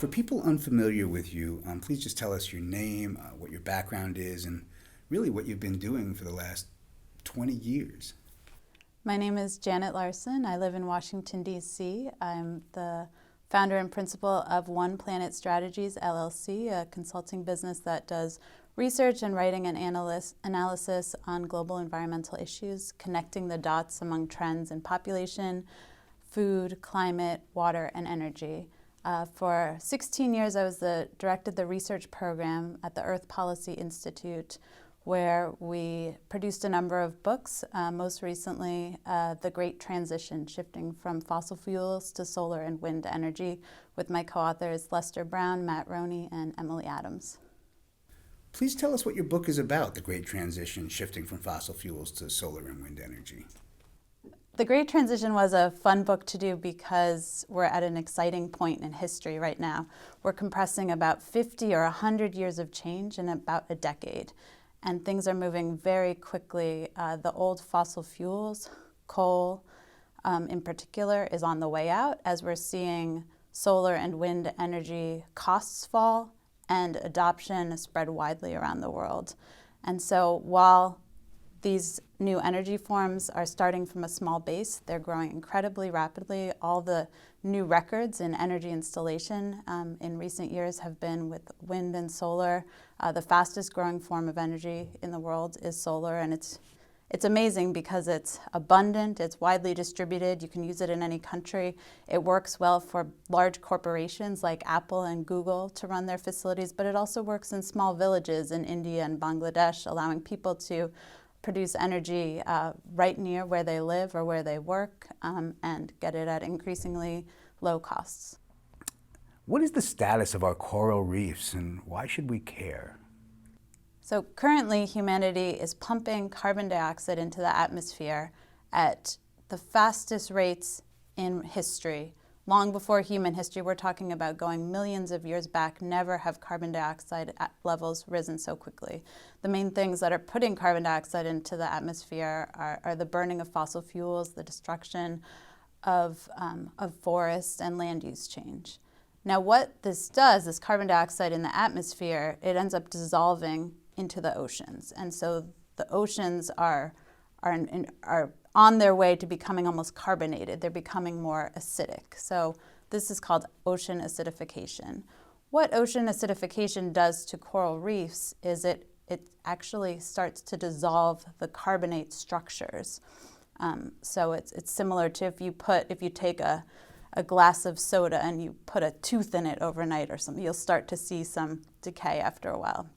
For people unfamiliar with you, please just tell us your name, what your background is, and really what you've been doing for the last 20 years. My name is Janet Larsen. I live in Washington, D.C. I'm the founder and principal of One Planet Strategies LLC, a consulting business that does research and writing and analysis on global environmental issues, connecting the dots among trends in population, food, climate, water, and energy. For 16 years, I was directed the research program at the Earth Policy Institute, where we produced a number of books, most recently The Great Transition, Shifting from Fossil Fuels to Solar and Wind Energy, with my co-authors Lester Brown, Matt Roney, and Emily Adams. Please tell us what your book is about, The Great Transition, Shifting from Fossil Fuels to Solar and Wind Energy. The Great Transition was a fun book to do because we're at an exciting point in history right now. We're compressing about 50 or 100 years of change in about a decade, and things are moving very quickly. The old fossil fuels, coal in particular, is on the way out as we're seeing solar and wind energy costs fall and adoption spread widely around the world. And so while these new energy forms are starting from a small base, they're growing incredibly rapidly. All the new records in energy installation in recent years have been with wind and solar. The fastest growing form of energy in the world is solar, and it's amazing because it's abundant, it's widely distributed, you can use it in any country. It works well for large corporations like Apple and Google to run their facilities, but it also works in small villages in India and Bangladesh, allowing people to produce energy right near where they live or where they work and get it at increasingly low costs. What is the status of our coral reefs and why should we care? So currently humanity is pumping carbon dioxide into the atmosphere at the fastest rates in history. Long before human history, we're talking about going millions of years back, never have carbon dioxide levels risen so quickly. The main things that are putting carbon dioxide into the atmosphere are the burning of fossil fuels, the destruction of forests, and land use change. Now what this does, this carbon dioxide in the atmosphere, it ends up dissolving into the oceans. And so the oceans are on their way to becoming almost carbonated. They're becoming more acidic. So this is called ocean acidification. What ocean acidification does to coral reefs is it actually starts to dissolve the carbonate structures. So it's similar to if you take a glass of soda and you put a tooth in it overnight or something, you'll start to see some decay after a while.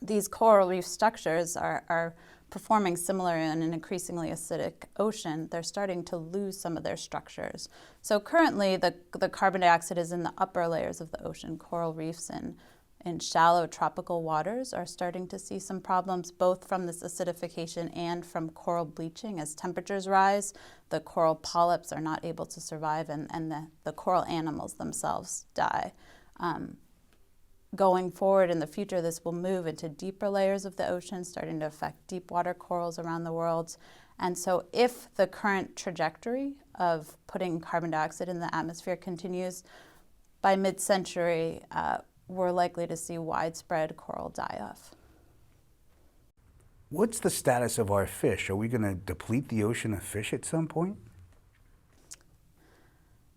These coral reef structures are performing similar in an increasingly acidic ocean. They're starting to lose some of their structures. So currently the carbon dioxide is in the upper layers of the ocean. Coral reefs in shallow tropical waters are starting to see some problems, both from this acidification and from coral bleaching. As temperatures rise, the coral polyps are not able to survive and the coral animals themselves die. Going forward in the future, this will move into deeper layers of the ocean, starting to affect deep water corals around the world. And so if the current trajectory of putting carbon dioxide in the atmosphere continues, by mid-century, we're likely to see widespread coral die-off. What's the status of our fish? Are we going to deplete the ocean of fish at some point?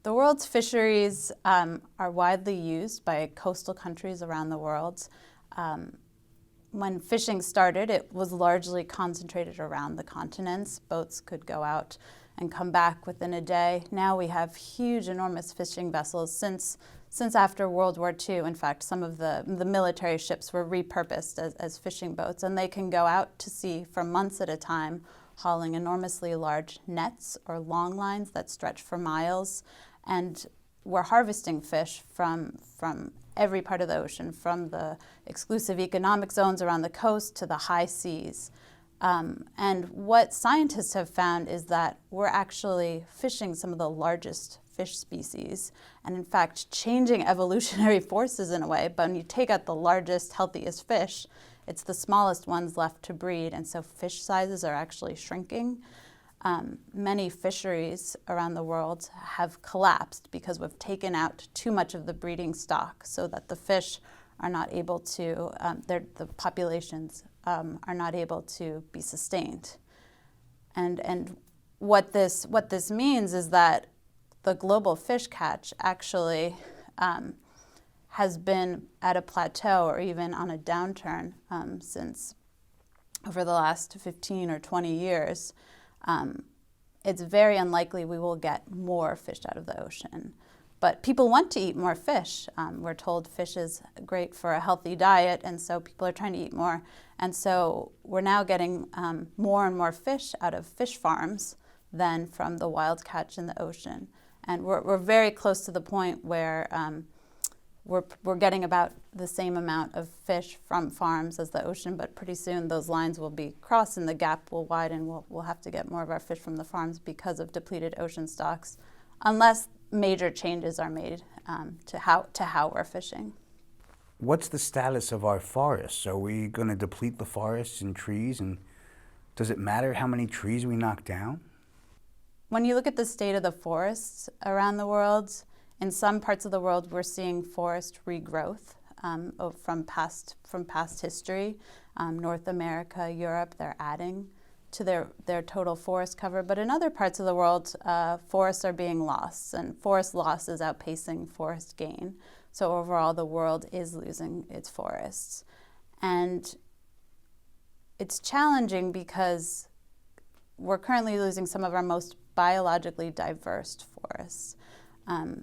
The world's fisheries are widely used by coastal countries around the world. When fishing started, it was largely concentrated around the continents. Boats could go out and come back within a day. Now we have huge, enormous fishing vessels. Since after World War II, in fact, some of the military ships were repurposed as fishing boats, and they can go out to sea for months at a time, hauling enormously large nets or long lines that stretch for miles. And we're harvesting fish from every part of the ocean, from the exclusive economic zones around the coast to the high seas. And what scientists have found is that we're actually fishing some of the largest fish species, and in fact changing evolutionary forces in a way. But when you take out the largest, healthiest fish, it's the smallest ones left to breed, and so fish sizes are actually shrinking. many fisheries around the world have collapsed because we've taken out too much of the breeding stock so that the fish are not able to, the populations are not able to be sustained. And what this means is that the global fish catch actually has been at a plateau or even on a downturn since over the last 15 or 20 years. It's very unlikely we will get more fish out of the ocean. But people want to eat more fish. We're told fish is great for a healthy diet, and so people are trying to eat more. And so we're now getting more and more fish out of fish farms than from the wild catch in the ocean. And we're very close to the point where we're getting about the same amount of fish from farms as the ocean, but pretty soon those lines will be crossed and the gap will widen. We'll have to get more of our fish from the farms because of depleted ocean stocks, unless major changes are made to how we're fishing. What's the status of our forests? Are we going to deplete the forests and trees? And does it matter how many trees we knock down? When you look at the state of the forests around the world, in some parts of the world we're seeing forest regrowth from past history. North America, Europe, they're adding to their total forest cover. But in other parts of the world, forests are being lost, and forest loss is outpacing forest gain. So overall, the world is losing its forests. And it's challenging because we're currently losing some of our most biologically diverse forests.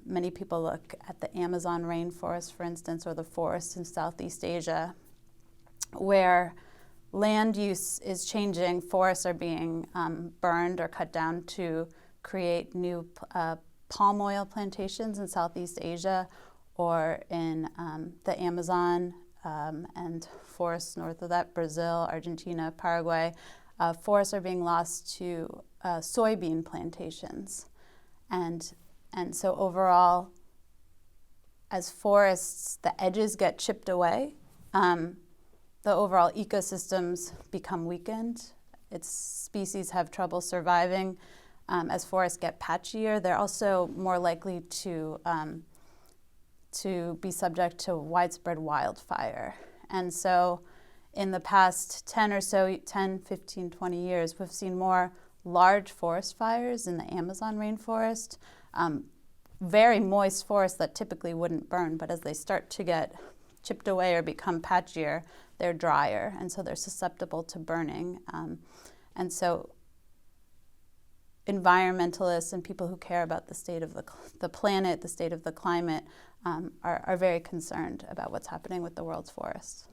Many people look at the Amazon rainforest, for instance, or the forests in Southeast Asia, where land use is changing. Forests are being burned or cut down to create new palm oil plantations in Southeast Asia or in the Amazon and forests north of that, Brazil, Argentina, Paraguay. Forests are being lost to soybean plantations. And so overall, as forests, the edges get chipped away, the overall ecosystems become weakened. Its species have trouble surviving. As forests get patchier, they're also more likely to be subject to widespread wildfire. And so in the past 10, 15, 20 years, we've seen more large forest fires in the Amazon rainforest, very moist forests that typically wouldn't burn, but as they start to get chipped away or become patchier, they're drier, and so they're susceptible to burning. And so environmentalists and people who care about the state of the planet, the state of the climate, are very concerned about what's happening with the world's forests.